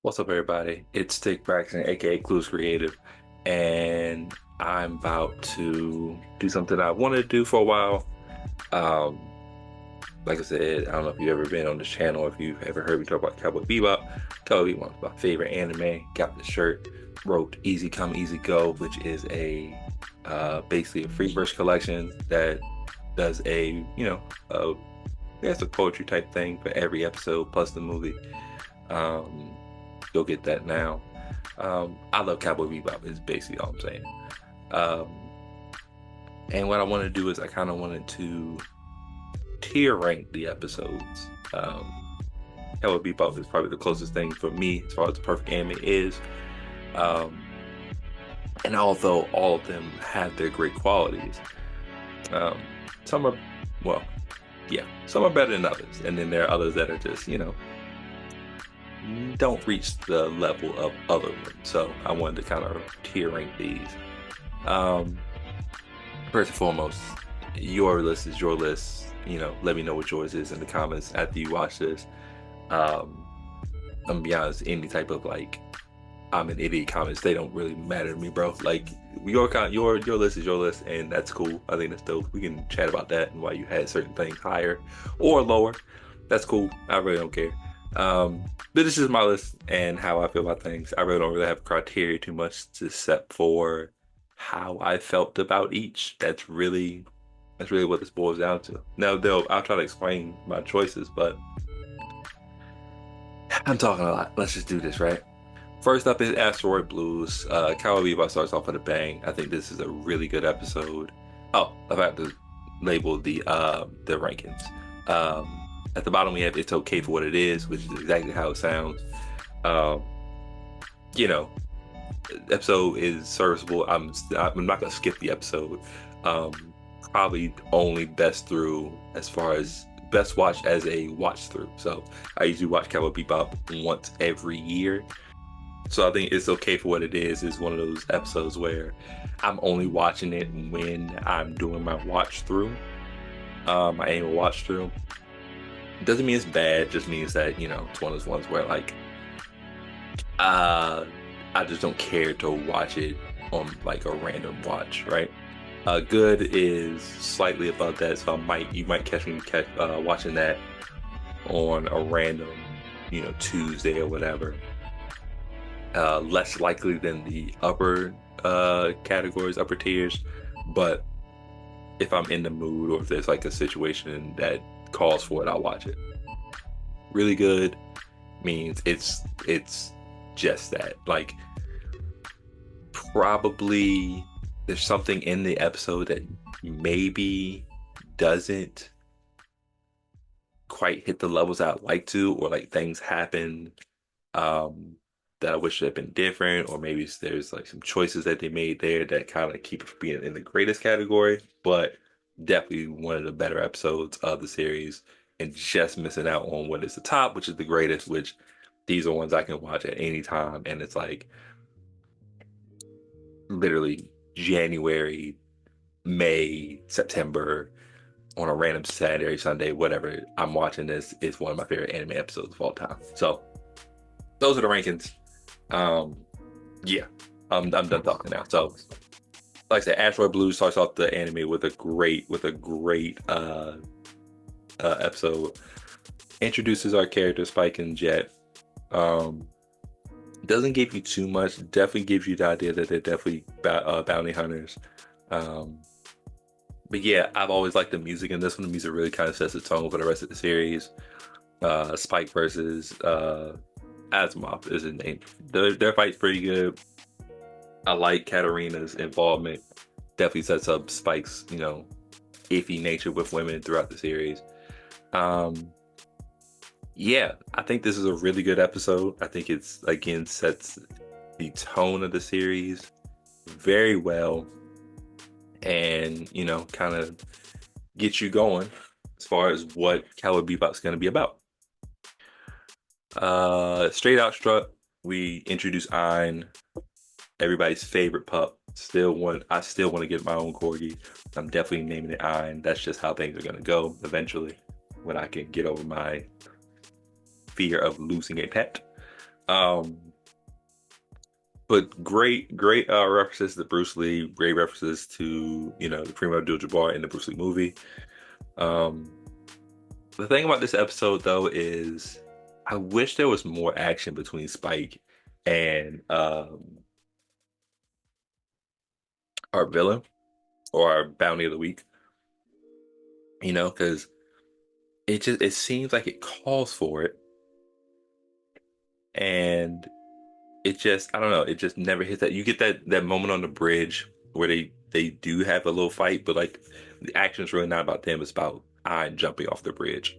What's up, everybody? It's Stick Braxton, aka Clues Creative, and I'm about to do something I wanted to do for a while. Um, like I said, I don't know if you've ever been on this channel, if you've ever heard me talk about Cowboy Bebop. Cowboy Bebop is my favorite anime. Got the shirt, wrote Easy Come, Easy Go, which is a basically a free verse collection that does I guess a poetry type thing for every episode plus the movie. Um, Go get that now. I love Cowboy Bebop is basically all I'm saying. Um, and what I want to do is I kind of wanted to tier rank the episodes. Cowboy Bebop is probably the closest thing for me as far as the perfect anime is. Um, and although all of them have their great qualities, um, some are, well, yeah, some are better than others. And then there are others that are just, don't reach the level of other ones. So I wanted to kind of tier rank these. Um, First and foremost, your list is your list. Let me know what yours is in the comments after you watch this. Um, I'm gonna be honest, any type of like I'm an idiot comments, they don't really matter to me, bro. Like your list is your list, and that's cool. I think that's dope. We can chat about that and why you had certain things higher or lower. That's cool. I really don't care. But this is my list and how I feel about things. I really don't really have criteria too much except for how I felt about each. That's really what this boils down to. Now, I'll try to explain my choices, but I'm talking a lot. Let's just do this, right? First up is Asteroid Blues. Cowboy Bebop starts off with a bang. I think this is a really good episode. Oh, I have to label the rankings. At the bottom we have It's Okay for What It Is, which is exactly how it sounds. Um, you know, the episode is serviceable. I'm not gonna skip the episode. Probably only best through as far as best watch as a watch through. So I usually watch Cowboy Bebop once every year. So I think It's Okay for What It is one of those episodes where I'm only watching it when I'm doing my watch through. My annual watch through. Doesn't mean it's bad, it just means that, it's one of those ones where like I just don't care to watch it on like a random watch, right? Good is slightly above that, so you might catch me watching that on a random, Tuesday or whatever. Less likely than the upper categories, upper tiers, but if I'm in the mood or if there's like a situation that calls for it, I'll watch it. Really good means it's just that. Like probably there's something in the episode that maybe doesn't quite hit the levels I'd like to, or like things happen um that I wish had been different, or maybe there's like some choices that they made there that kind of keep it from being in the greatest category, but definitely one of the better episodes of the series, and just missing out on what is the top, which is the greatest, which these are ones I can watch at any time, and it's like literally January, May, September, on a random Saturday, Sunday, whatever. I'm watching this. It's one of my favorite anime episodes of all time. So those are the rankings. Um, yeah, I'm done talking now. So, like I said, Asteroid Blues starts off the anime with a great episode. Introduces our characters Spike and Jet. Doesn't give you too much. Definitely gives you the idea that they're definitely bounty hunters. But yeah, I've always liked the music in this one. The music really kind of sets the tone for the rest of the series. Spike versus Asimov is his name. Their fight's pretty good. I like Katarina's involvement. Definitely sets up Spike's, iffy nature with women throughout the series. Yeah, I think this is a really good episode. I think it's again sets the tone of the series very well, and kind of gets you going as far as what Cowboy Bebop's going to be about. Straight out strut, we introduce Ein, everybody's favorite pup. I still want to get my own corgi. I'm definitely naming it Ein. That's just how things are going to go eventually when I can get over my fear of losing a pet. Um, but great references to Bruce Lee, great references to, the Primo Abdul-Jabbar in the Bruce Lee movie. Um, the thing about this episode though is I wish there was more action between Spike and our villain or our bounty of the week, because it seems like it calls for it, and it just, I don't know, it just never hits that. You get that moment on the bridge where they do have a little fight, but like the action's really not about them, it's about I jumping off the bridge.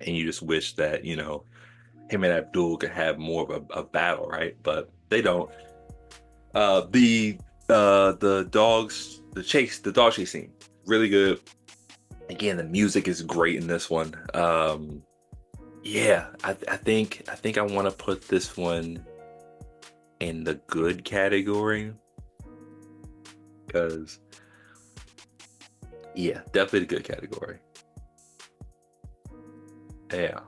And you just wish that, him and Abdul could have more of a battle, right? But they don't. The dogs, the dog chase scene, really good. Again, the music is great in this one. Yeah, I think I want to put this one in the good category because, yeah, definitely the good category. Yeah.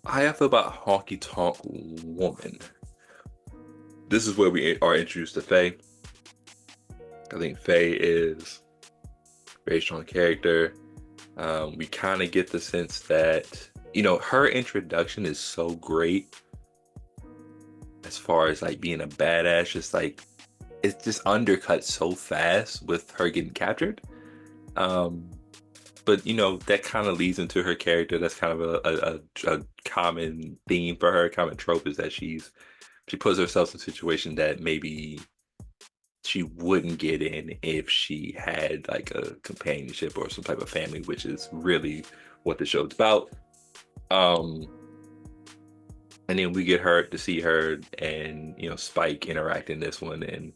How I feel about Honky Tonk Woman. This is where we are introduced to Faye. I think Faye is a very strong character. We kind of get the sense that, her introduction is so great as far as like being a badass, just like it's just undercut so fast with her getting captured. Um, but that kind of leads into her character. That's kind of a common theme for her, common trope is that she puts herself in a situation that maybe she wouldn't get in if she had like a companionship or some type of family, which is really what the show's about. Um, and then we get her to see her and Spike interact in this one, and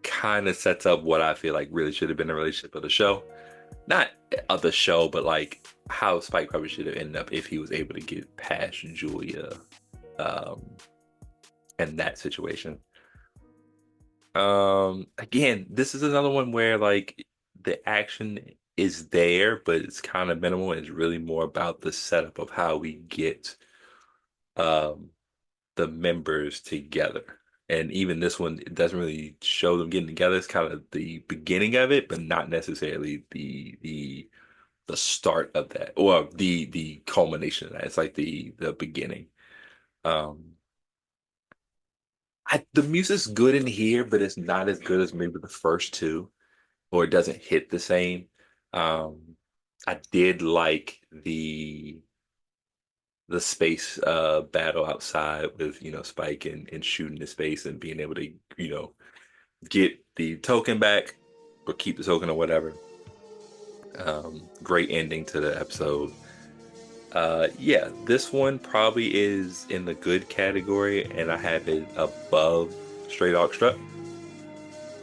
kind of sets up what I feel like really should have been a relationship of the show. Not of the show, but like how Spike probably should have ended up if he was able to get past Julia, um, and that situation. Again, this is another one where like the action is there, but it's kind of minimal, and it's really more about the setup of how we get um the members together. And even this one, it doesn't really show them getting together. It's kind of the beginning of it, but not necessarily the start of that, or the culmination of that. It's like the beginning. Um, the music's good in here, but it's not as good as maybe the first two, or it doesn't hit the same. Um, I did like the space battle outside with Spike and shooting the space and being able to get the token back or keep the token or whatever. Great ending to the episode. Yeah, this one probably is in the good category, and I have it above Stray Dog Strut.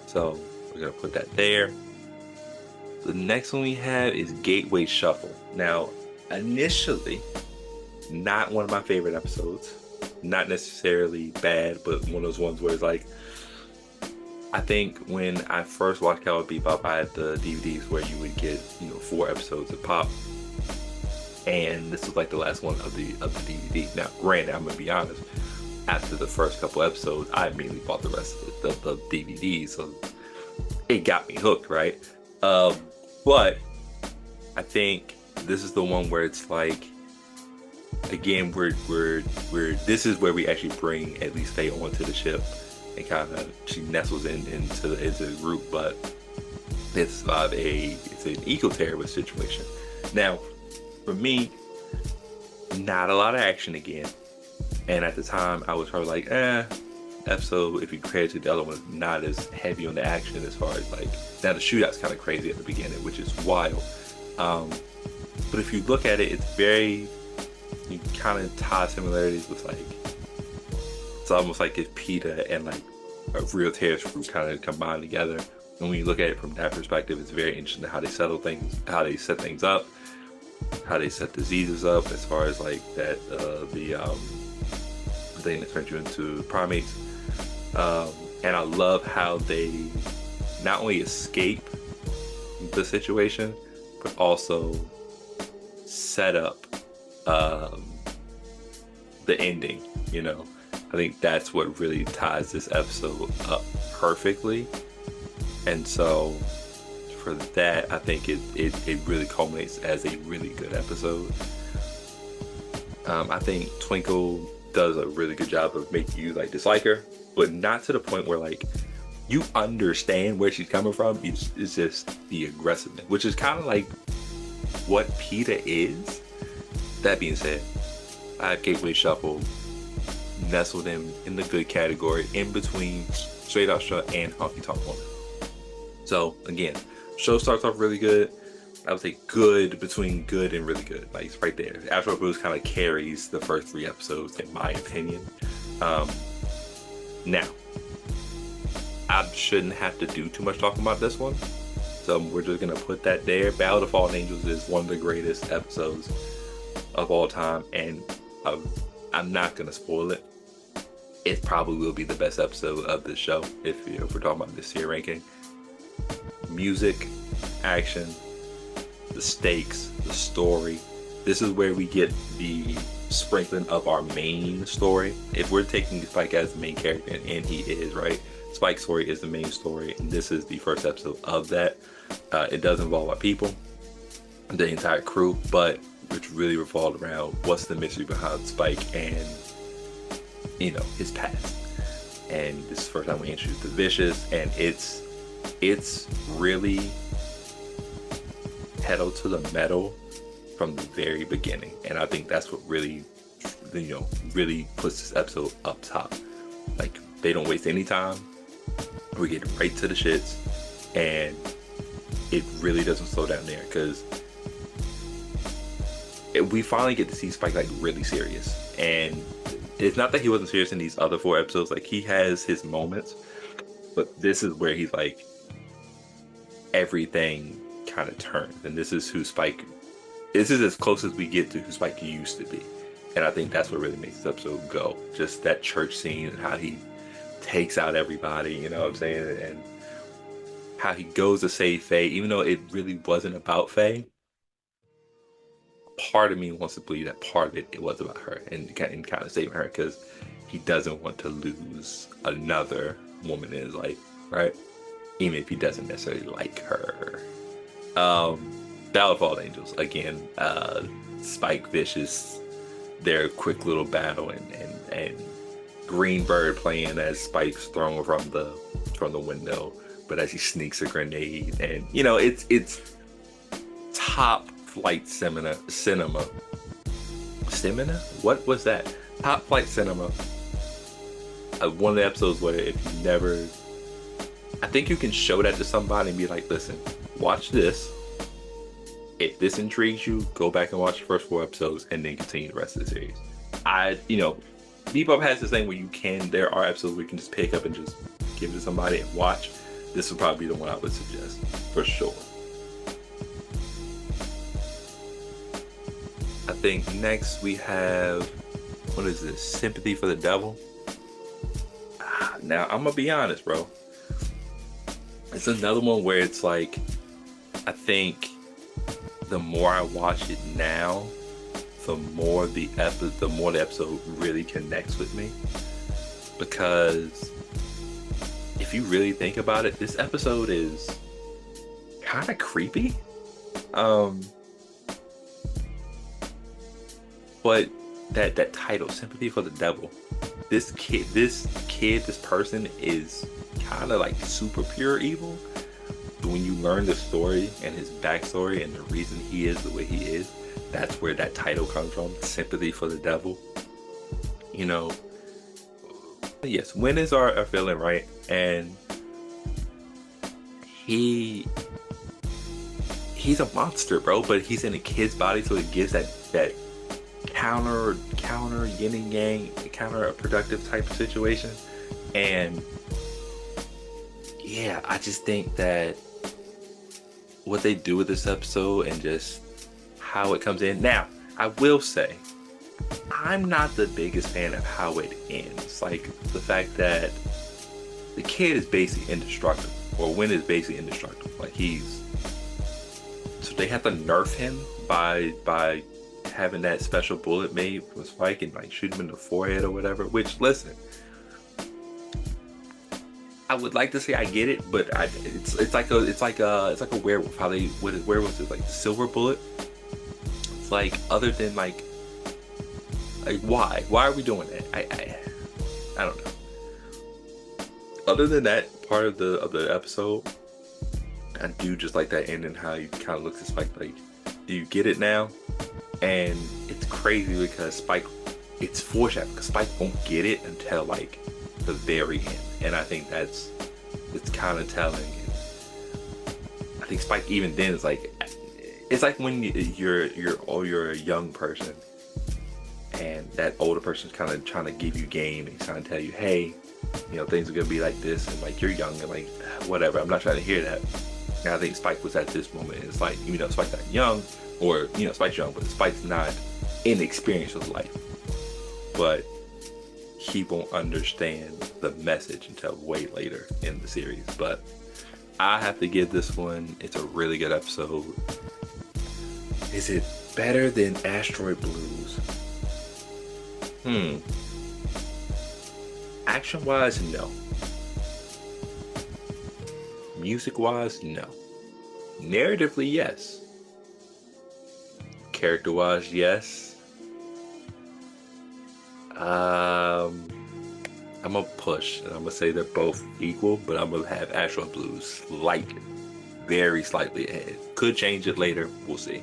So we're gonna put that there. The next one we have is Gateway Shuffle. Now, initially, not one of my favorite episodes. Not necessarily bad, but one of those ones where it's like, I think when I first watched Cowboy Bebop, I had the DVDs where you would get 4 episodes of pop, and this was like the last one of the DVD. Now, granted, I'm gonna be honest. After the first couple episodes, I immediately bought the rest of the DVDs, so it got me hooked, right? But I think this is the one where it's like, again, we're this is where we actually bring at least Faye onto the ship, and kind of she nestles into the group, but it's an eco-terrorist situation. Now, for me, not a lot of action again, and at the time I was probably like, episode, if you compare it to the other one, not as heavy on the action as far as like, now the shootout's kind of crazy at the beginning, which is wild. But if you look at it, it's very, you kind of tie similarities with like, it's almost like if PETA and like a real terrorist group kind of combined together. And when you look at it from that perspective, it's very interesting how they settle things, how they set things up, how they set diseases up, as far as like that the thing that turns you into primates. And I love how they not only escape the situation, but also set up the ending, you know. I think that's what really ties this episode up perfectly. And so for that, I think it really culminates as a really good episode. I think Twinkle does a really good job of making you like dislike her, but not to the point where like you understand where she's coming from. It's just the aggressiveness, which is kind of like what PETA is. That being said, I have Gateway Shuffle nestled in the good category, in between Straight Outta Strut and Honky Tonk Woman. So again, show starts off really good. I would say good, between good and really good. Like it's right there. Afro Blues kind of carries the first 3 episodes, in my opinion. Now, I shouldn't have to do too much talking about this one, so we're just gonna put that there. Battle of the Fallen Angels is one of the greatest episodes of all time, and I'm not gonna spoil it. It probably will be the best episode of this show if we're talking about this tier ranking. Music, action, the stakes, the story. This is where we get the sprinkling of our main story. If we're taking Spike as the main character, and he is, right? Spike's story is the main story, and this is the first episode of that. It does involve our people, the entire crew, but which really revolved around what's the mystery behind Spike and, you know, his past. And this is the first time we introduced the Vicious, and it's really pedal to the metal from the very beginning. And I think that's what really, you know, really puts this episode up top. Like, they don't waste any time. We get right to the shits, and it really doesn't slow down there, because we finally get to see Spike like really serious. And it's not that he wasn't serious in these other 4 episodes. Like, he has his moments, but this is where he's like, everything kind of turns, and this is as close as we get to who Spike used to be. And I think that's what really makes this episode go. Just that church scene, and how he takes out everybody, you know what I'm saying, and how he goes to save Faye, even though it really wasn't about Faye. Part of me wants to believe that part of it was about her, and kind of saving her, because he doesn't want to lose another woman in his life, right? Even if he doesn't necessarily like her. Battle of Fallen Angels, again, Spike, Vicious, their quick little battle, and Greenbird playing as Spike's thrown from the window, but as he sneaks a grenade, and you know, it's top flight cinema. What was that? Top flight cinema. One of the episodes where if you never, I think you can show that to somebody and be like, listen, watch this. If this intrigues you, go back and watch the first 4 episodes and then continue the rest of the series. Bebop has this thing where there are episodes where you can just pick up and just give it to somebody and watch. This would probably be the one I would suggest, for sure. I think next we have, what is this? Sympathy for the Devil. Now, I'm gonna be honest, bro. It's another one where it's like, I think the more I watch it now, the more the episode really connects with me. Because if you really think about it, this episode is kind of creepy. But that title, Sympathy for the Devil, this person is kind of like super pure evil. But when you learn the story and his backstory and the reason he is the way he is, that's where that title comes from, Sympathy for the Devil. You know, yes, winners are feeling right, and he's a monster, bro, but he's in a kid's body, so it gives that counter yin and yang, counterproductive type of situation. And yeah, I just think that what they do with this episode and just how it comes in. Now, I will say, I'm not the biggest fan of how it ends. Like, the fact that the kid is basically indestructible, or Win is basically indestructible. Like, so they have to nerf him by having that special bullet made for Spike and like shoot him in the forehead or whatever. Which, listen, I would like to say I get it, but it's like a werewolf. How they what is werewolves is like silver bullet. It's like other than like why are we doing that? I don't know. Other than that part of the episode, I do just like that ending. How you kind of look at Spike like, do you get it now? And it's crazy because Spike, it's foreshadowing because Spike won't get it until like the very end, and I think it's kind of telling. And I think Spike even then is like, it's like when you're a young person, and that older person's kind of trying to give you game and trying to tell you, hey, you know, things are gonna be like this, and like you're young and like whatever. I'm not trying to hear that. And I think Spike was at this moment. It's like, you know, Spike's not young, or you know, Spike's young, but Spike's not inexperienced with life. But he won't understand the message until way later in the series. But I have to give this one, it's a really good episode. Is it better than Asteroid Blues? Action wise, no. Music wise, no. Narratively, yes. Character wise, yes. I'm gonna push and I'm gonna say they're both equal, but I'm gonna have Asteroid Blues very slightly ahead. Could change it later, we'll see.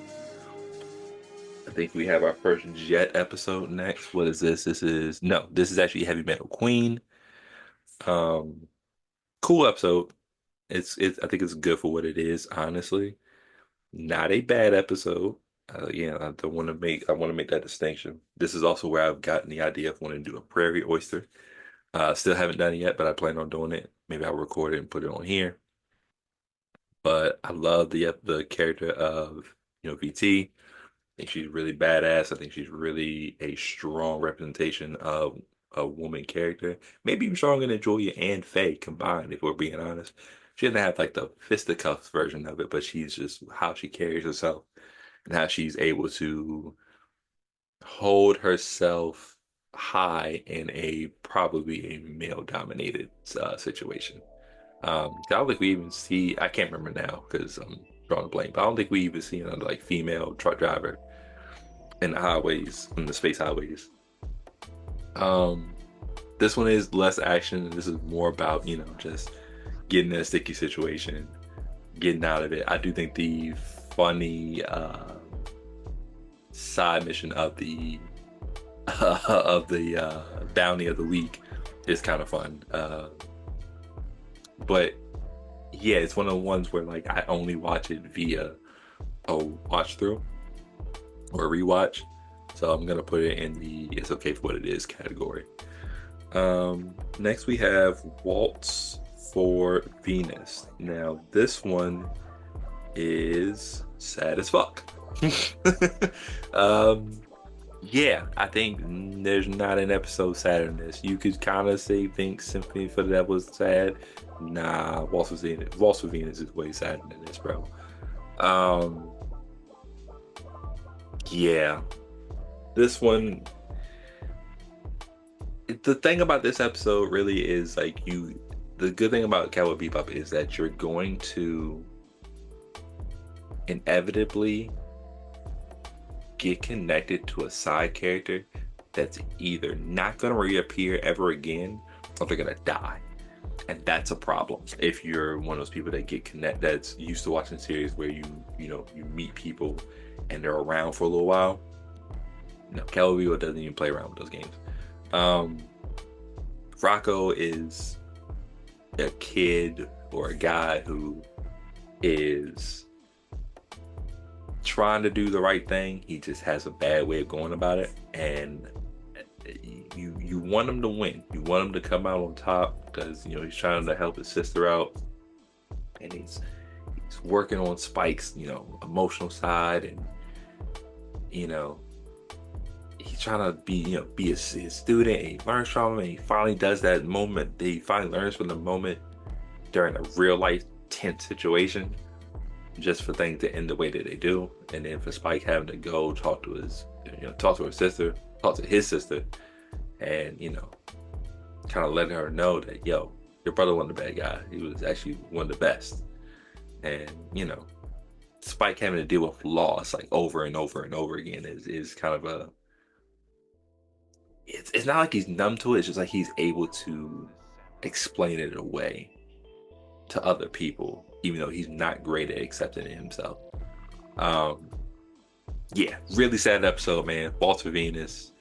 I think we have our first Jet episode next. What is this? This is actually Heavy Metal Queen. Cool episode. I think it's good for what it is, honestly. Not a bad episode. I want to make that distinction. This is also where I've gotten the idea of wanting to do a Prairie Oyster. Still haven't done it yet, but I plan on doing it. Maybe I'll record it and put it on here. But I love the character of, you know, VT. I think she's really badass. I think she's really a strong representation of a woman character. Maybe even stronger than Julia and Faye combined, if we're being honest. She doesn't have like the fisticuffs version of it, but she's just how she carries herself and how she's able to hold herself high in a probably a male dominated situation. I don't think we even see, I can't remember now because I'm drawing a blank, but I don't think we even see another like female truck driver in the highways, in the space highways. This one is less action. This is more about, you know, just getting in a sticky situation, getting out of it. I do think the funny side mission of the bounty of the week is kind of fun. But yeah, it's one of the ones where like I only watch it via a watch through or rewatch. So I'm gonna put it in the it's okay for what it is category. Next we have Waltz for Venus. Now this one is sad as fuck. Yeah, I think there's not an episode sadder than this. You could kind of think Symphony for the Devil is sad. Nah, Waltz for Venus is way sadder than this, bro. Yeah, this one. The thing about this episode really is like the good thing about Cowboy Bebop is that you're going to inevitably get connected to a side character that's either not going to reappear ever again or they're going to die. And that's a problem if you're one of those people that get that's used to watching series where you meet people and they're around for a little while. No, Cowboy Bebop doesn't even play around with those games. Rocco is a kid or a guy who is trying to do the right thing. He just has a bad way of going about it, and you want him to win. You want him to come out on top because he's trying to help his sister out, and he's working on Spike's emotional side, and he's trying to be his student, and he learns from him, and he finally does that moment. He finally learns from the moment during a real life tense situation, just for things to end the way that they do. And then for Spike having to go talk to his talk to her sister, talk to his sister, and kind of letting her know that your brother wasn't a bad guy. He was actually one of the best. And Spike having to deal with loss like over and over and over again is kind of a. It's not like he's numb to it. It's just like he's able to explain it away to other people, even though he's not great at accepting it himself. Um, yeah, really sad episode, man. Walter Venus.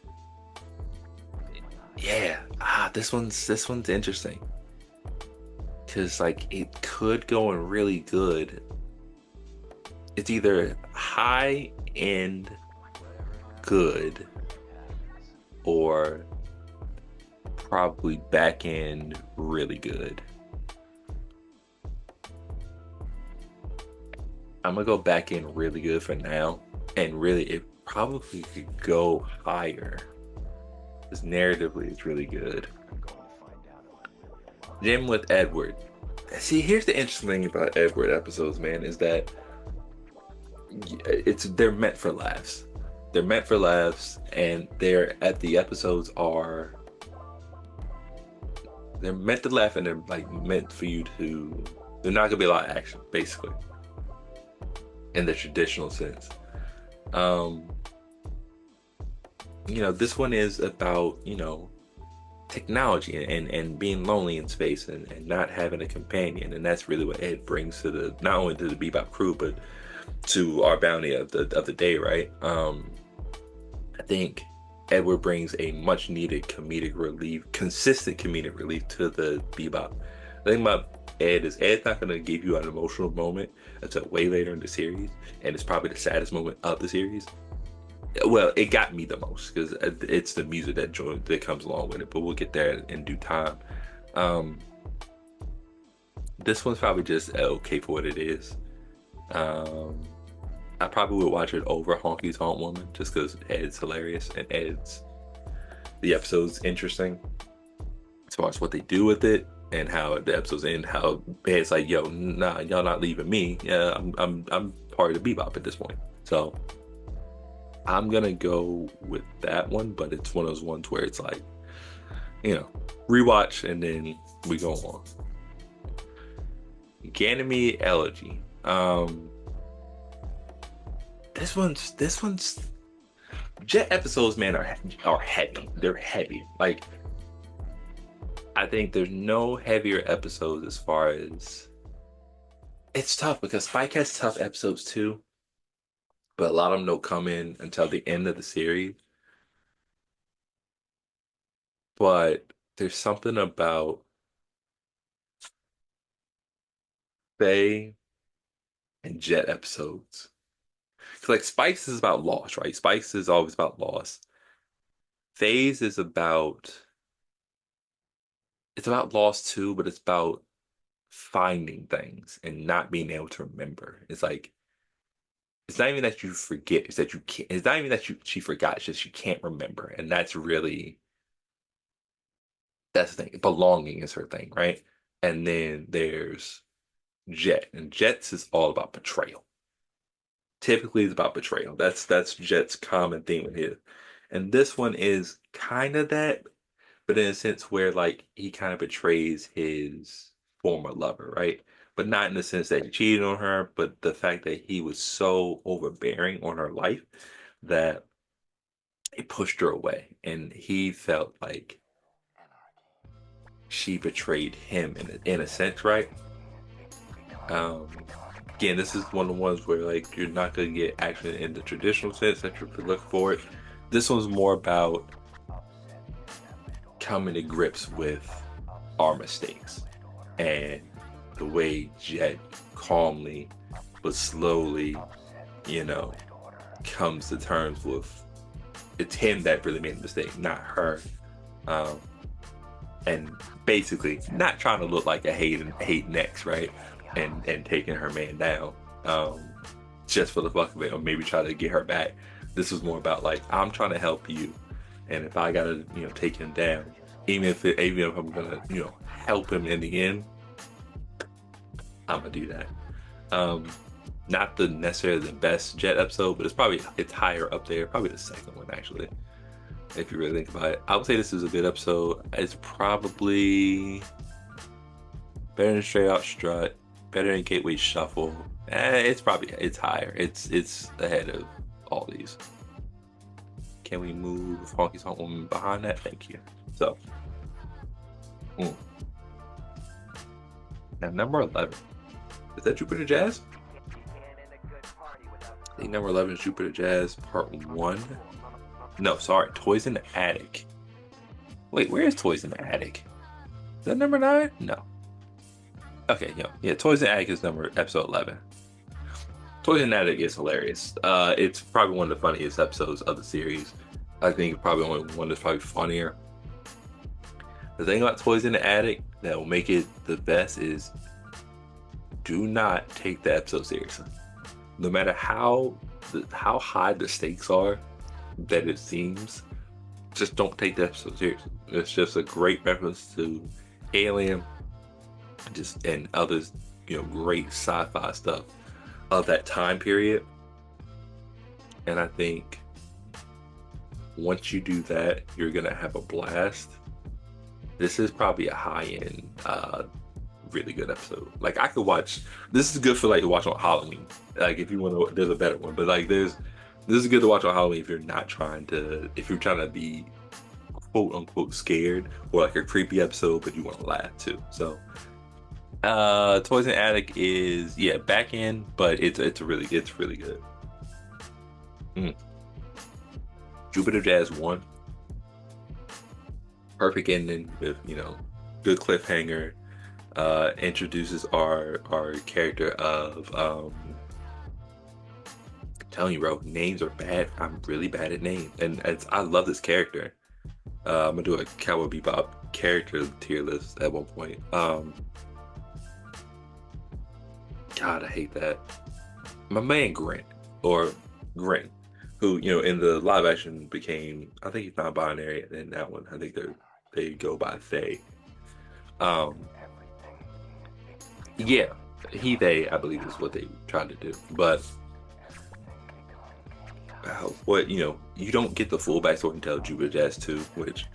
Yeah, this one's interesting because like it could go in really good. It's either high end good or probably back end really good. I'm gonna go back end really good for now, and really it probably could go higher because narratively it's really good. Jim with Edward. See, here's the interesting thing about Edward episodes, man, is that they're meant for laughs. They're meant for laughs, and the episodes are they're meant to laugh, and they're like meant for you to. They're not gonna be a lot of action, basically, in the traditional sense. This one is about technology and being lonely in space and not having a companion, and that's really what Ed brings to not only to the Bebop crew but to our bounty of the day, right? I think Edward brings a much needed comedic relief, consistent comedic relief to the Bebop. The thing about Ed's not going to give you an emotional moment until way later in the series, and it's probably the saddest moment of the series. Well, it got me the most because it's the music that comes along with it, but we'll get there in due time. This one's probably just okay for what it is. I probably would watch it over Honky Tonk Woman just because Ed's hilarious and the episode's interesting as far as what they do with it and how the episodes end. How Ed's like, "Yo, nah, y'all not leaving me. Yeah, I'm part of the Bebop at this point." So I'm gonna go with that one, but it's one of those ones where it's like, rewatch and then we go on. Ganymede Elegy. This one's Jet episodes, man, are heavy. They're heavy. Like, I think there's no heavier episodes as far as it's tough because Spike has tough episodes too, but a lot of them don't come in until the end of the series. But there's something about Faye and Jet episodes. Cause like Spikes is about loss, right? Spikes is always about loss. Phase is it's about loss too, but it's about finding things and not being able to remember. It's like it's not even that you forget, it's that you can't it's not even that she forgot, it's just you can't remember. And that's the thing. Belonging is her thing, right? And then there's Jet. And Jet's is all about betrayal. Typically it's about betrayal. That's Jet's common theme in his. And this one is kind of that, but in a sense where like he kind of betrays his former lover, right? But not in the sense that he cheated on her, but the fact that he was so overbearing on her life that it pushed her away, and he felt like she betrayed him in a sense, right? Um, Again, this is one of the ones where like you're not gonna get action in the traditional sense that you're looking for it. This one's more about coming to grips with our mistakes and the way Jet calmly but slowly, comes to terms with it's him that really made the mistake, not her. And basically not trying to look like a hating ex, right? And taking her man down, just for the fuck of it, or maybe try to get her back. This was more about like I'm trying to help you, and if I gotta take him down, even if I'm gonna help him in the end, I'm gonna do that. not the necessarily the best Jet episode, but it's higher up there. Probably the second one actually, if you really think about it. I would say this is a good episode. It's probably better than Straight Out Strut, better than Gateway Shuffle. It's higher. It's ahead of all these. Can we move Honky Tonk Woman behind that? Thank you. So, now number 11. Is that Jupiter Jazz? I think number 11 is Jupiter Jazz Part 1. No, sorry, Toys in the Attic. Wait, where is Toys in the Attic? Is that number 9? No. Okay, yeah, Toys in the Attic is episode 11. Toys in the Attic is hilarious. It's probably one of the funniest episodes of the series. I think probably only one that's probably funnier. The thing about Toys in the Attic that will make it the best is do not take the episode seriously. No matter how high the stakes are that it seems, just don't take the episode seriously. It's just a great reference to Alien, and others, great sci-fi stuff of that time period. And I think once you do that, you're gonna have a blast. This is probably a high-end, really good episode. Like, I could watch. This is good for like to watch on Halloween. Like, if you want to, there's a better one, but like this is good to watch on Halloween if you're trying to be quote unquote scared, or like a creepy episode, but you want to laugh too. So, Toys in the Attic is back in, but it's really good. Jupiter Jazz 1. Perfect ending with, good cliffhanger. Introduces our character of I'm telling you, bro, names are bad. I'm really bad at names, and I love this character. I'm gonna do a Cowboy Bebop character tier list at one point. God, I hate that. My man Grin, who, in the live action became, I think he's non-binary, and in that one, I think they go by they. They, I believe is what they tried to do. But you don't get the full backstory until Jupiter Jazz 2, which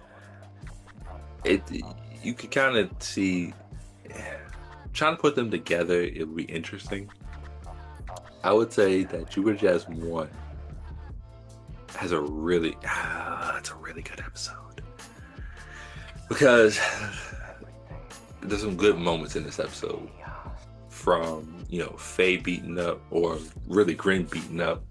you could kind of see. Trying to put them together, it would be interesting. I would say that Jupiter Jazz 1 has it's a really good episode, because there's some good moments in this episode, from Faye beating up, or really Grin beating up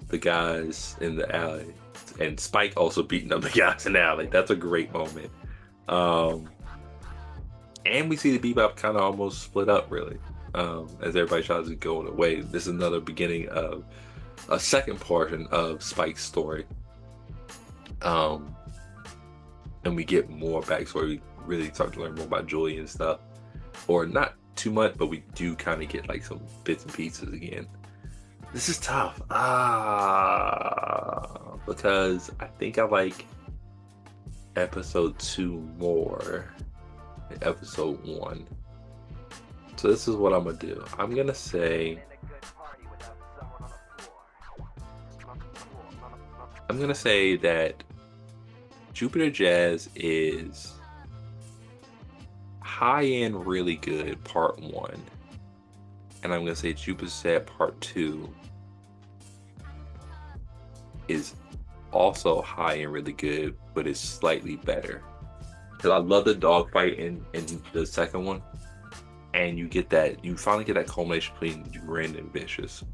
the guys in the alley, and Spike also beating up the guys in the alley. That's a great moment. And we see the Bebop kind of almost split up, really, as everybody tries to go away. This is another beginning of a second portion of Spike's story. And we get more backstory. We really start to learn more about Julie and stuff. Or not too much, but we do kind of get like some bits and pieces again. This is tough. Because I think I like episode 2 more than episode 1. So this is what I'm gonna do. I'm gonna say that Jupiter Jazz is high end, really good, part 1. And I'm gonna say Jupiter Jazz part 2 is also high and really good, but it's slightly better. Because I love the dogfight in the second one, and you finally get that culmination between Grin and Vicious.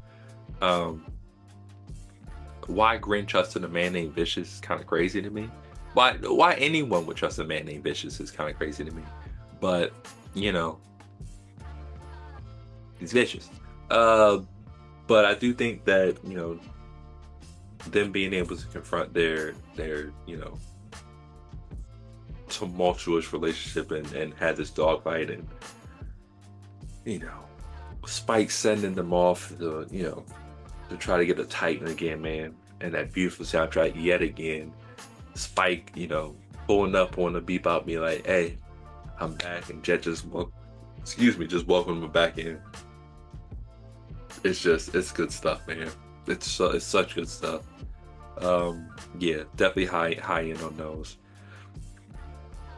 Why Grin trusted a man named Vicious is kind of crazy to me. Why anyone would trust a man named Vicious is kind of crazy to me. But he's vicious. But I do think that them being able to confront their tumultuous relationship and had this dogfight, and Spike sending them off to try to get a Titan again, man, and that beautiful soundtrack yet again. Spike, pulling up on the Bebop, being like, "Hey, I'm back," and Jet just welcomed him back in. it's good stuff, man. It's such good stuff. Yeah, definitely high end on those.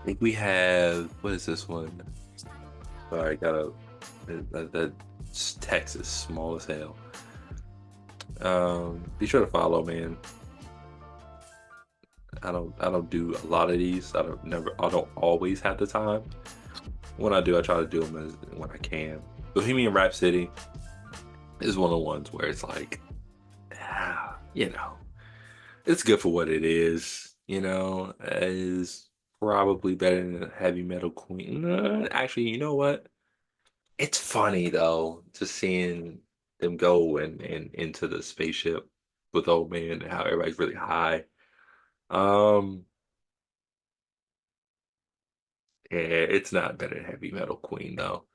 I think we have what is this one? Sorry, I gotta that text is small as hell. Be sure to follow, man. I don't do a lot of these. I don't always have the time. When I do, I try to do them when I can. Bohemian Rhapsody is one of the ones where it's like, you know, it's good for what it is. Is probably better than Heavy Metal Queen. Actually, you know what? It's funny though, just seeing them go and into the spaceship with old man and how everybody's really high. Um, yeah, it's not better than Heavy Metal Queen though.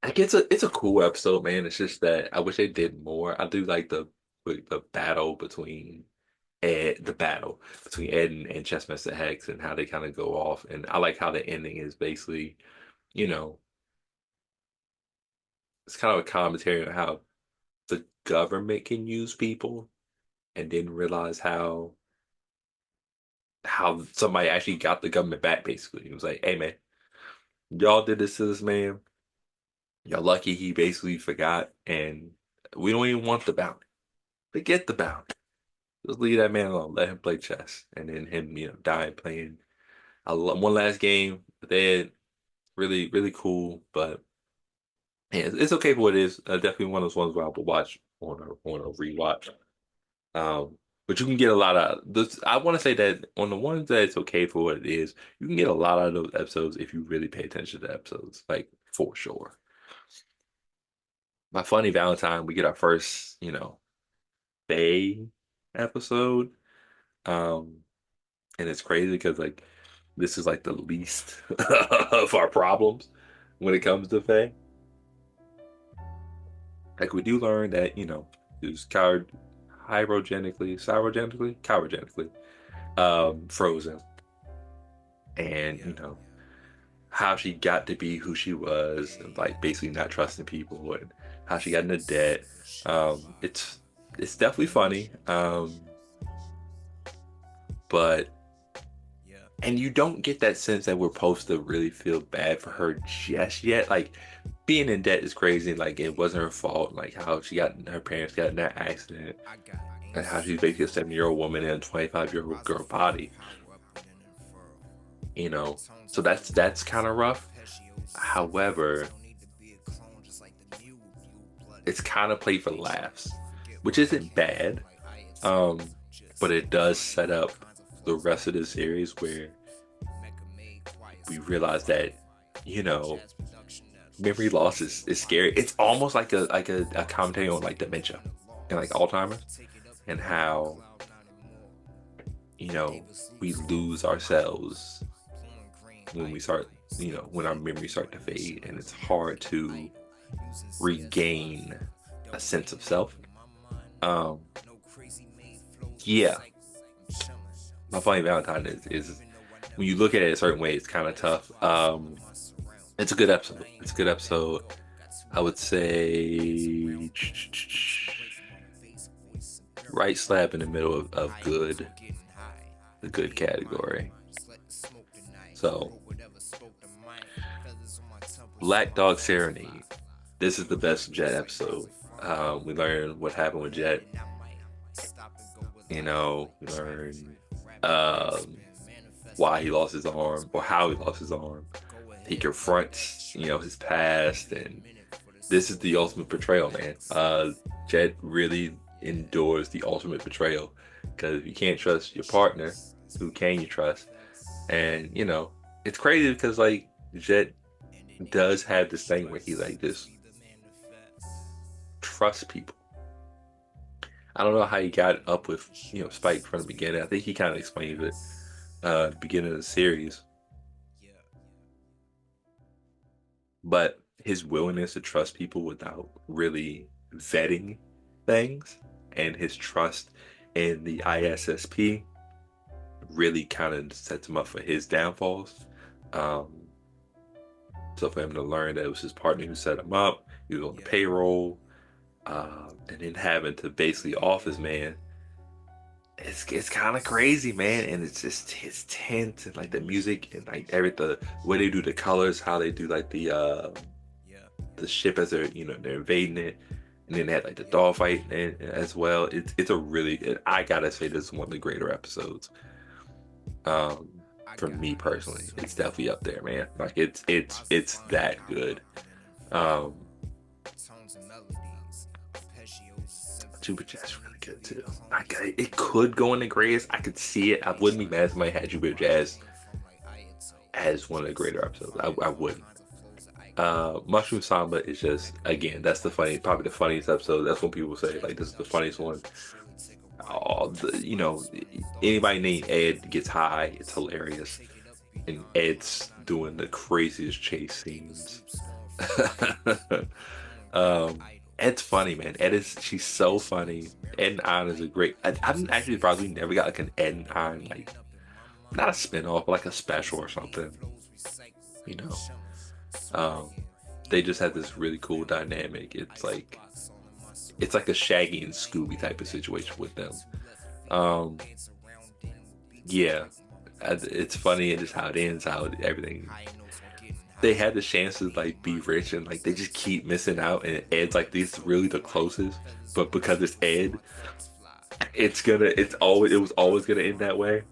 Like it's a cool episode, man. It's just that I wish they did more. I do like the battle between the battle between Ed and Chessmaster Hex and how they kind of go off. And I like how the ending is basically, you know, it's kind of a commentary on how the government can use people and didn't realize how somebody actually got the government back. Basically, it was like, hey man, y'all did this to this man. Y'all lucky he basically forgot, and we don't even want the bounty. Forget the bounty. Just leave that man alone. Let him play chess, and then him, die playing one last game. They really, really cool, but yeah, it's okay for what it is. Definitely one of those ones where I will watch on a rewatch. Um, but you can get a lot of this. I want to say that on the ones that it's okay for what it is, you can get a lot out of those episodes if you really pay attention to the episodes, like for sure. My Funny Valentine, we get our first, Faye episode. Um, and it's crazy because like this is like the least of our problems when it comes to Faye. Like we do learn that, it's cryogenically frozen. And, how she got to be who she was and like basically not trusting people and how she got into debt. It's definitely funny. But and you don't get that sense that we're supposed to really feel bad for her just yet. Like being in debt is crazy. Like it wasn't her fault. Like how her parents got in that accident, and how she's basically a 70-year-old woman in a 25-year-old girl body. So that's kind of rough. However, it's kind of played for laughs, which isn't bad. Um, but it does set up the rest of the series where we realize that, you know, memory loss is scary. It's almost like a commentary on like dementia and like Alzheimer's and how, we lose ourselves when we start, when our memories start to fade and it's hard to regain a sense of self. Um, yeah, My Funny Valentine is when you look at it a certain way, it's kind of tough. It's a good episode. It's a good episode. I would say right slap in the middle of good, the good category. So, Black Dog Serenade. This is the best Jet episode. We learn what happened with Jet. We learn um, why he lost his arm or how he lost his arm. He confronts, his past, and this is the ultimate betrayal, man. Jet really endures the ultimate betrayal because if you can't trust your partner, who can you trust? And it's crazy because like Jet does have this thing where he like just trusts people. I don't know how he got up with Spike from the beginning. I think he kind of explained it at the beginning of the series, but his willingness to trust people without really vetting things and his trust in the ISSP really kind of sets him up for his downfalls. Um, so for him to learn that it was his partner who set him up, he was on the payroll, and then having to basically office man, it's kind of crazy, man. And it's tense and like the music and like every the way they do the colors, how they do like the ship as they're invading it, and then they had like the dogfight and as well. It's a really I gotta say this is one of the greater episodes. Um, for me personally, it's definitely up there, man. Like it's that good. Um, Jupiter Jazz really good too. It could go in the greatest. I could see it. I wouldn't be mad if somebody had Jupiter Jazz as one of the greater episodes. I wouldn't. Mushroom Samba is just again that's probably the funniest episode. That's when people say like this is the funniest one. All the anybody named Ed gets high. It's hilarious, and Ed's doing the craziest chase scenes. um, Ed's funny, man. She's so funny. Ed and Ann is a great. I'm actually surprised we never got like an Ed and Ann like not a spin-off, but like a special or something. You know. Um, they just have this really cool dynamic. It's like a Shaggy and Scooby type of situation with them. Um, yeah, it's funny and just how it ends, how everything. They had the chance to like be rich and like they just keep missing out, and Ed's like this really the closest, but because it's Ed, it was always gonna end that way.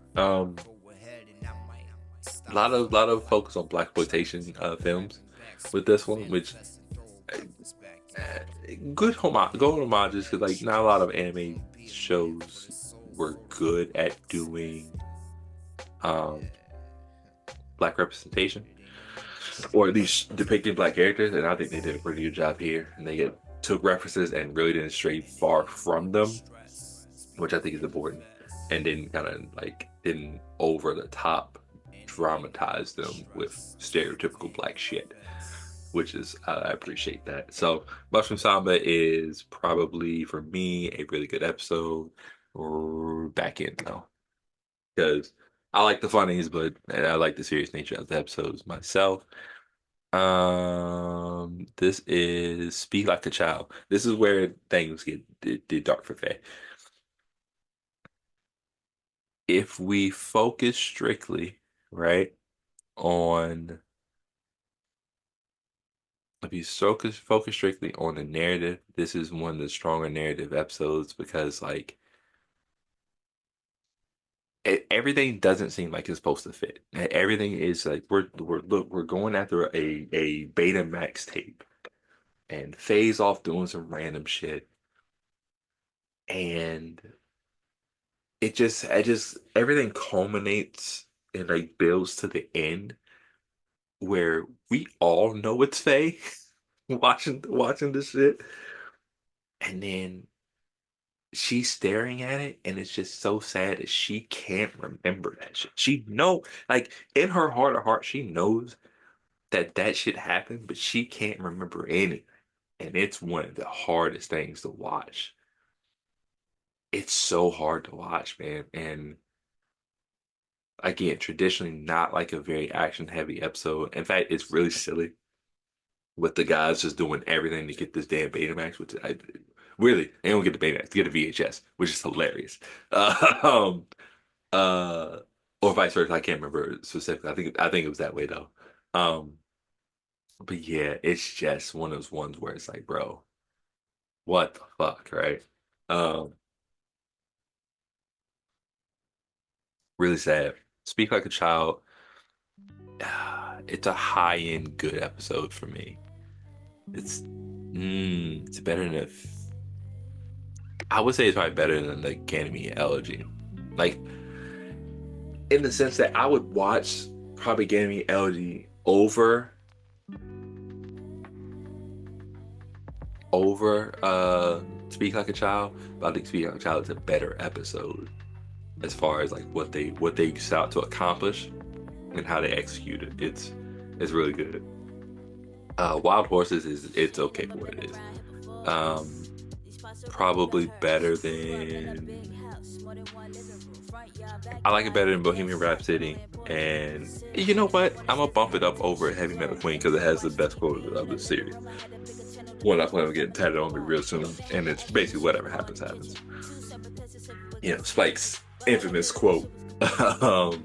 A lot of focus on black exploitation films with this one, which good homages because like not a lot of anime shows were good at doing um black representation or at least depicting black characters, and I think they did a pretty good job here. And they took references and really didn't stray far from them, which I think is important, and then kind of like didn't over the top dramatize them with stereotypical black shit, which is I appreciate that. So Mushroom Samba is probably for me a really good episode. Back in though, because I like the funnies, but and I like the serious nature of the episodes myself. This is Speak Like a Child. This is where things did dark for Faye. If we focus strictly, right, on if you focus strictly on the narrative, this is one of the stronger narrative episodes because like everything doesn't seem like it's supposed to fit. Everything is like we're going after a Betamax tape and phase off doing some random shit, and it just everything culminates and like builds to the end where we all know it's Faye watching this shit, and then she's staring at it, and it's just so sad that she can't remember that shit. She know, like in her heart of heart, she knows that shit happened, but she can't remember anything, and it's one of the hardest things to watch. It's so hard to watch, man, and again, traditionally not like a very action heavy episode. In fact, it's really silly with the guys just doing everything to get this damn Betamax, which I really they don't get the Betamax, they get a VHS, which is hilarious. Um, uh, or vice versa. I can't remember specifically. I think it was that way though. Um, but yeah, it's just one of those ones where it's like, bro, what the fuck, right? Um, really sad. Speak Like a Child. It's a high-end good episode for me. It's better than I would say it's probably better than the Academy Elegy. Like in the sense that I would watch probably Academy Elegy over Speak Like a Child, but I think Speak Like a Child is a better episode as far as like what they set out to accomplish and how they execute it. It's really good. Wild Horses it's okay for what it is. Um, Probably better than I like it better than Bohemian Rhapsody. And you know what? I'm gonna bump it up over Heavy Metal Queen because it has the best quote of the series. one I plan on getting tatted on me real soon, and it's basically whatever happens, happens. You know, Spike's infamous quote. um,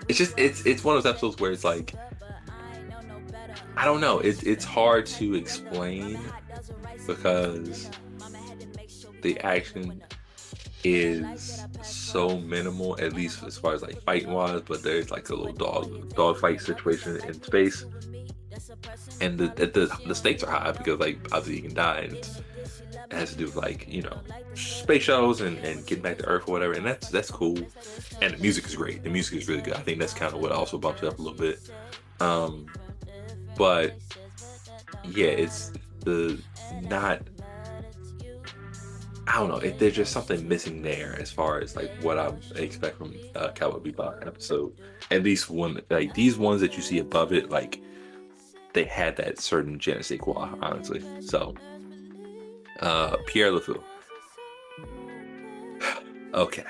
it's one of those episodes where it's like, I don't know, it's hard to explain because the action is so minimal, at least as far as like fighting wise. But there's like a little dog fight situation in space, and the stakes are high because like obviously you can die, and it has to do with like, you know, space shuttles and getting back to Earth or whatever, and that's cool. And the music is great. The music is really good. I think that's kind of what also bumps it up a little bit. Um, but yeah, it's the not. I don't know if there's just something missing there as far as like what I expect from Cowboy Bebop episode. At least one, like these ones that you see above it, like they had that certain je ne sais quoi, honestly. So, Pierre LeFou. Okay,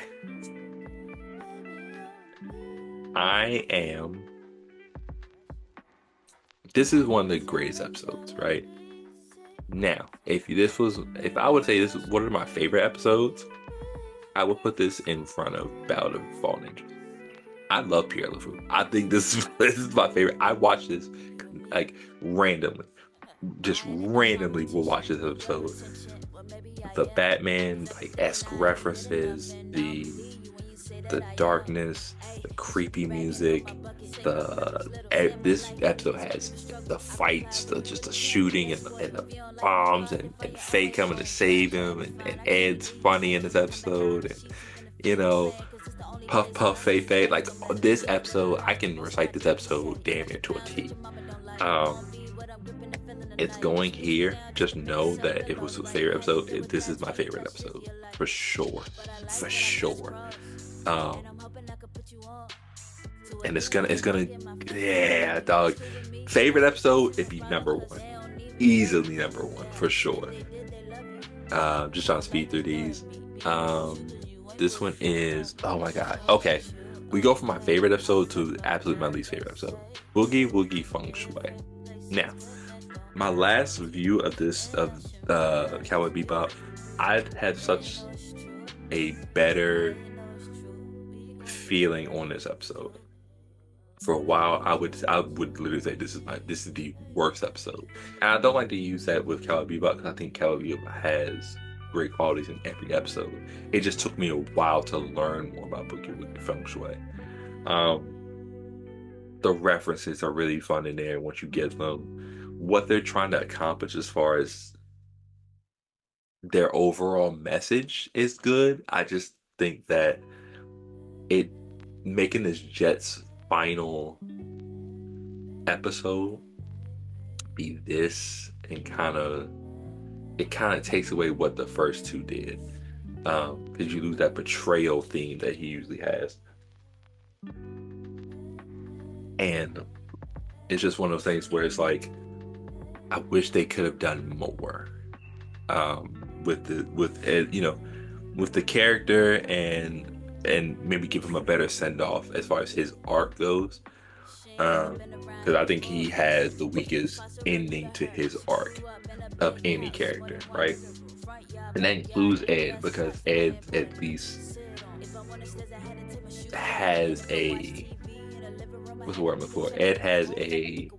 I am. This is one of the greatest episodes, right? Now, if I would say this is one of my favorite episodes, I would put this in front of Battle of Fallen Angels. I love Pierre LeFou. I think this is my favorite. I watch this like randomly, just randomly will watch this episode. The Batman like esque references, the darkness, the creepy music, this episode has the fights, just the shooting and the bombs and Faye coming to save him, and Ed's funny in this episode, and you know, Puff Puff Faye. Like this episode, I can recite this episode damn near to a T. It's going here. Just know that if it was a favorite episode, this is my favorite episode for sure, for sure. Um, and it's gonna, yeah, dog. Favorite episode, it'd be number one, easily number one for sure. Just trying to speed through these. This one is, oh my god. Okay, we go from my favorite episode to absolutely my least favorite episode. Boogie Woogie Feng Shui. Now, my last view of this Cowboy Bebop, I'd had such a better feeling on this episode. For a while, I would literally say this is the worst episode, and I don't like to use that with Cowboy Bebop because I think Cowboy Bebop has great qualities in every episode. It just took me a while to learn more about Boogie Woogie Feng Shui. The references are really fun in there once you get them. What they're trying to accomplish as far as their overall message is good. I just think that it making this Jets final episode be this and it kind of takes away what the first two did, because you lose that betrayal theme that he usually has, and it's just one of those things where it's like I wish they could have done more with Ed, you know, with the character, and maybe give him a better send off as far as his arc goes, because I think he has the weakest ending to his arc of any character, right? And that includes Ed, because Ed at least has a, what's the word I'm looking for? Ed has a,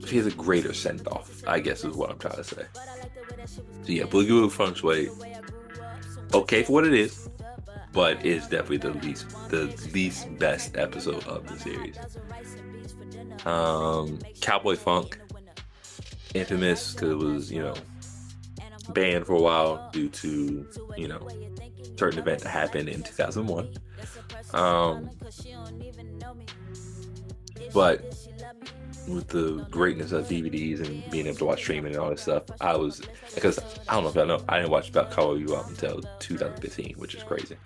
he has a greater send off, I guess is what I'm trying to say. So yeah, Boogie Woogie Feng Shui, okay for what it is, but it's definitely the least best episode of the series. Cowboy Funk, infamous because it was, you know, banned for a while due to, you know, certain event that happened in 2001. But with the greatness of DVDs and being able to watch streaming and all this stuff, because I don't know if I know, I didn't watch about Cowboy Bebop until 2015, which is crazy.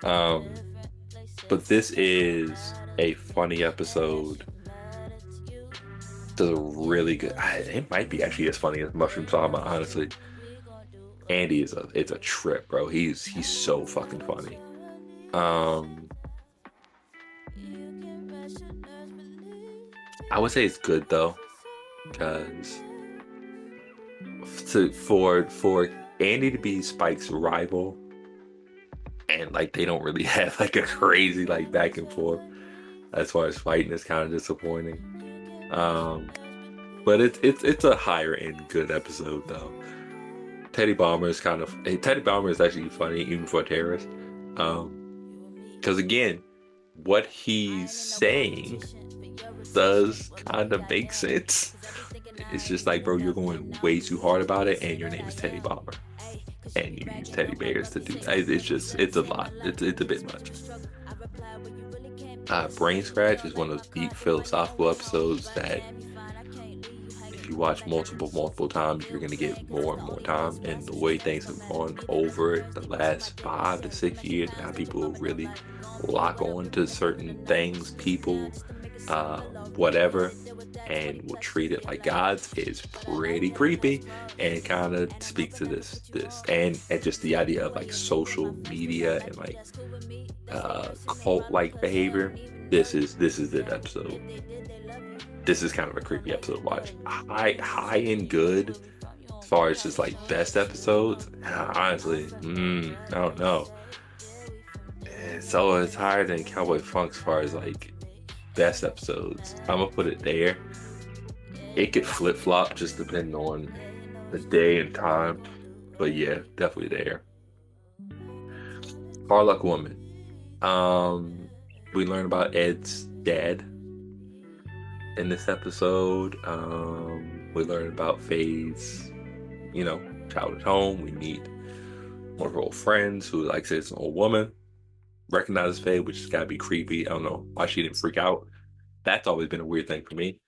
But this is a funny episode. Does a really good. It might be actually as funny as Mushroom Samba, honestly. Andy it's a trip, bro. He's so fucking funny. I would say it's good though, because So for Andy to be Spike's rival, and like they don't really have like a crazy like back and forth as far as fighting is kind of disappointing. Um, but it's a higher end good episode though. Teddy Bomber is actually funny even for a terrorist. Because again, what he's saying does kind of make sense. It's just like, bro, you're going way too hard about it, and your name is Teddy Bomber, and you use teddy bears to do that. It's a lot. It's a bit much. Brain Scratch is one of those deep philosophical episodes that if you watch multiple times, you're gonna get more and more time. And the way things have gone over the last 5 to 6 years, and how people really lock on to certain things, people, whatever, and will treat it like gods is pretty creepy, and kind of speaks to this and just the idea of like social media and like cult like behavior. This is the episode. This is kind of a creepy episode to watch. High and good as far as just like best episodes. Honestly, I don't know. So it's higher than Cowboy Funk as far as like best episodes. I'm gonna put it there. It could flip flop just depending on the day and time, but yeah, definitely there. Hard Luck Woman. We learn about Ed's dad in this episode. We learn about Faye's, childhood home. We meet one of her old friends who, like I said, is an old woman. Recognizes Faye, which has got to be creepy. I don't know why she didn't freak out. That's always been a weird thing for me.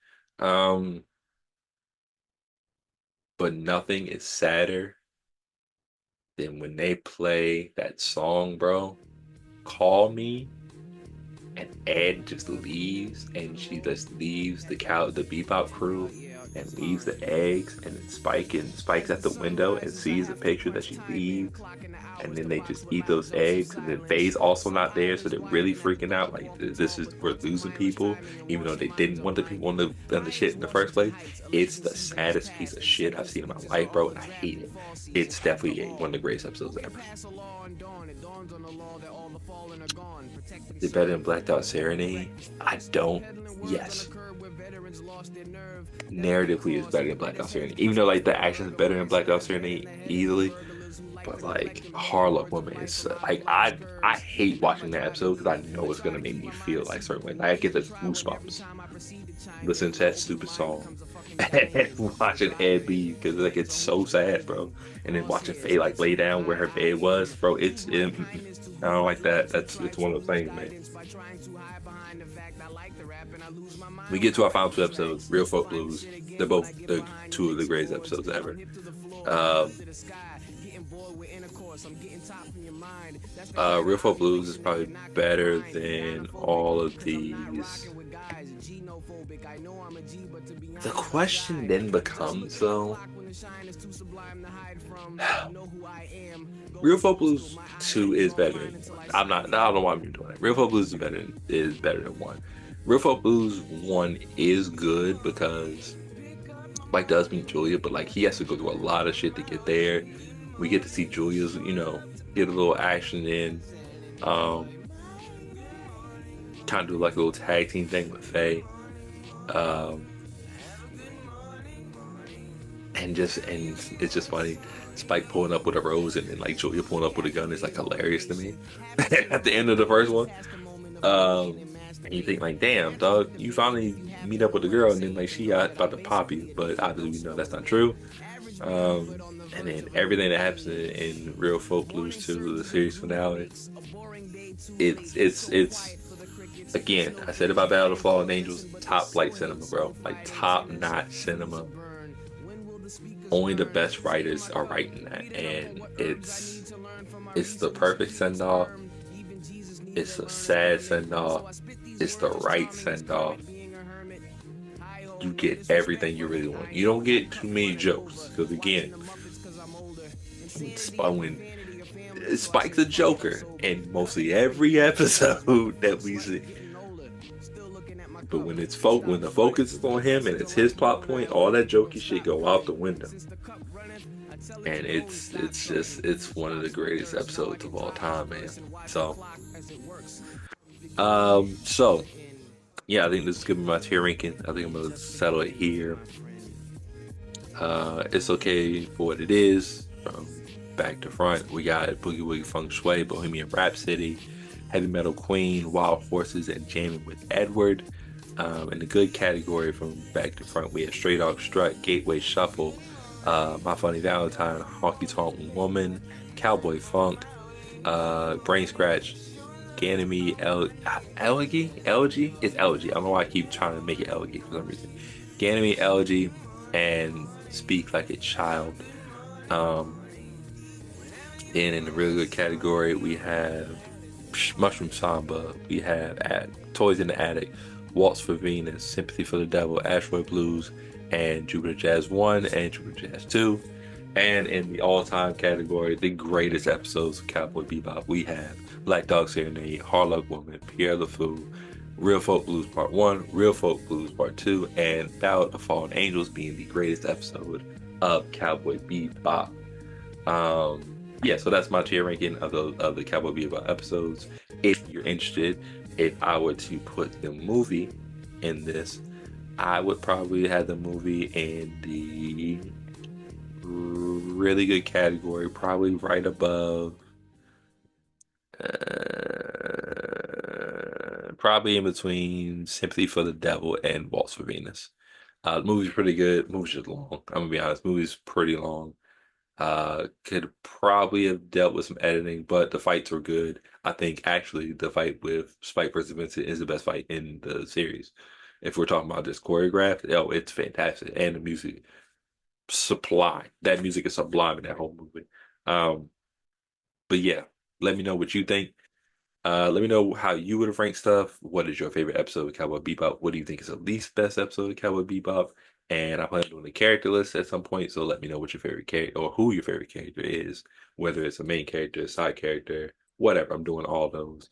But nothing is sadder than when they play that song, bro. Call Me. And Ed just leaves, and she just leaves the Bebop crew, and leaves the eggs, and then Spike's at the window and sees the picture that she leaves, and then they just eat those eggs, and then Faye's also not there, so they're really freaking out. Like, we're losing people, even though they didn't want the people on the shit in the first place. It's the saddest piece of shit I've seen in my life, bro, and I hate it. It's definitely one of the greatest episodes ever. Is it better than Blacked Out Serenade? I don't. Yes. Narratively, it's better than Blacked Out Serenade. Even though like the action is better than Blacked Out Serenade easily, but like Hard Luck Woman is like I hate watching that episode because I know it's gonna make me feel like certain way. Like I get the goosebumps listening to that stupid song and watching Ed leave because like it's so sad, bro. And then watching Faye like lay down where her bed was, bro. I don't like that. It's one of those things, man. We get to our final 2 episodes, Real Folk Blues. They're both 2 of the greatest episodes ever. Real Folk Blues is probably better than all of these. The question then becomes, though, Real Folk Blues 2 is better than 1. I don't know why I'm doing that. Real Folk Blues is better than 1. Real Folk Blues 1 is good because Mike does meet Julia, but like he has to go through a lot of shit to get there. We get to see Julia's, get a little action in. Kind of do like a little tag team thing with Faye. And it's just funny. Spike pulling up with a rose and then like Julia pulling up with a gun is like hilarious to me. At the end of the first one. And you think like, damn, dog, you finally meet up with the girl and then like she about to pop you, but obviously we know that's not true. And then everything that happens in Real Folk Blues 2, the series finale, it's again, I said about Battle of the Fallen Angels, top flight cinema, bro. Like top notch cinema. Only the best writers are writing that, and it's the perfect send off. It's a sad send off. It's the right send off. You get everything you really want. You don't get too many jokes because again, when Spike's a Joker in mostly every episode that we see. But when the focus is on him and it's his plot point, all that jokey shit go out the window. and it's one of the greatest episodes of all time, man. So so yeah, I think this is gonna be my tier ranking. I think I'm gonna settle it here. It's okay for what it is. From back to front, we got Boogie Woogie Feng Shui, Bohemian Rhapsody, Heavy Metal Queen, Wild Horses, and Jamming with Edward. In the good category, from back to front, we have Straight Dog Strut, Gateway Shuffle, My Funny Valentine, Honky Tonk Woman, Cowboy Funk, Brain Scratch, Ganymede, Elegy? It's Elegy. I don't know why I keep trying to make it Elegy for some reason. Ganymede, Elegy, and Speak Like a Child. Um, then in the really good category, we have Mushroom Samba. We have Toys in the Attic, Waltz for Venus, Sympathy for the Devil, Asteroid Blues, and Jupiter Jazz 1 and Jupiter Jazz 2. And in the all-time category, the greatest episodes of Cowboy Bebop, we have Black Dog Serenade, Harlock Woman, Pierre LeFou, Real Folk Blues Part 1, Real Folk Blues Part 2, and Ballad of Fallen Angels being the greatest episode of Cowboy Bebop. Yeah, so that's my tier ranking of the Cowboy Bebop episodes. If you're interested, if I were to put the movie in this, I would probably have the movie in the really good category, probably right above, probably in between Sympathy for the Devil and Waltz for Venus. The movie's pretty good. Movie's just long. I'm gonna be honest. Movie's pretty long. Could probably have dealt with some editing, but the fights were good. I think actually the fight with Spike versus Vincent is the best fight in the series. If we're talking about this choreographed, oh, it's fantastic. And the music supply. That music is sublime in that whole movie. Um, but yeah, let me know what you think. Let me know how you would have ranked stuff. What is your favorite episode of Cowboy Bebop? What do you think is the least best episode of Cowboy Bebop? And I plan on doing a character list at some point, so let me know what your favorite character or who your favorite character is, whether it's a main character, a side character, whatever. I'm doing all those.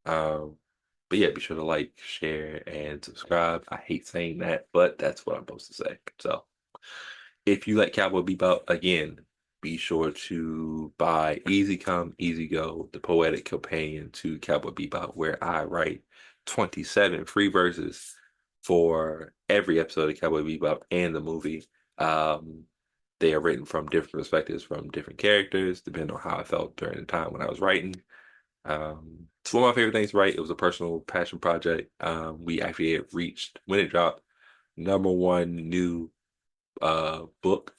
Um, but yeah, be sure to like, share, and subscribe. I hate saying that, but that's what I'm supposed to say. So if you like Cowboy Bebop, again, be sure to buy Easy Come, Easy Go, the poetic companion to Cowboy Bebop, where I write 27 free verses for every episode of Cowboy Bebop and the movie. Um, they are written from different perspectives, from different characters, depending on how I felt during the time when I was writing. It's one of my favorite things to write. It was a personal passion project. We actually had reached, when it dropped, number one new book,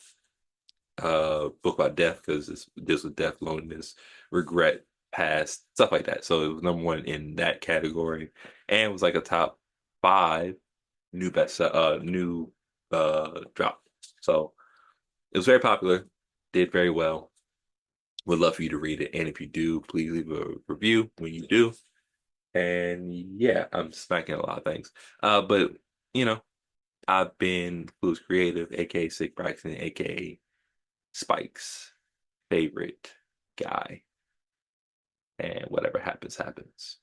book about death, because this deals with death, loneliness, regret, past, stuff like that. So it was number one in that category, and it was like a top five new drop. So it was very popular, did very well. Would love for you to read it, and if you do, please leave a review when you do. And yeah, I'm smacking a lot of things. But you know, I've been Blues Creative, aka Sick Braxton, aka Spike's favorite guy, and whatever happens, happens.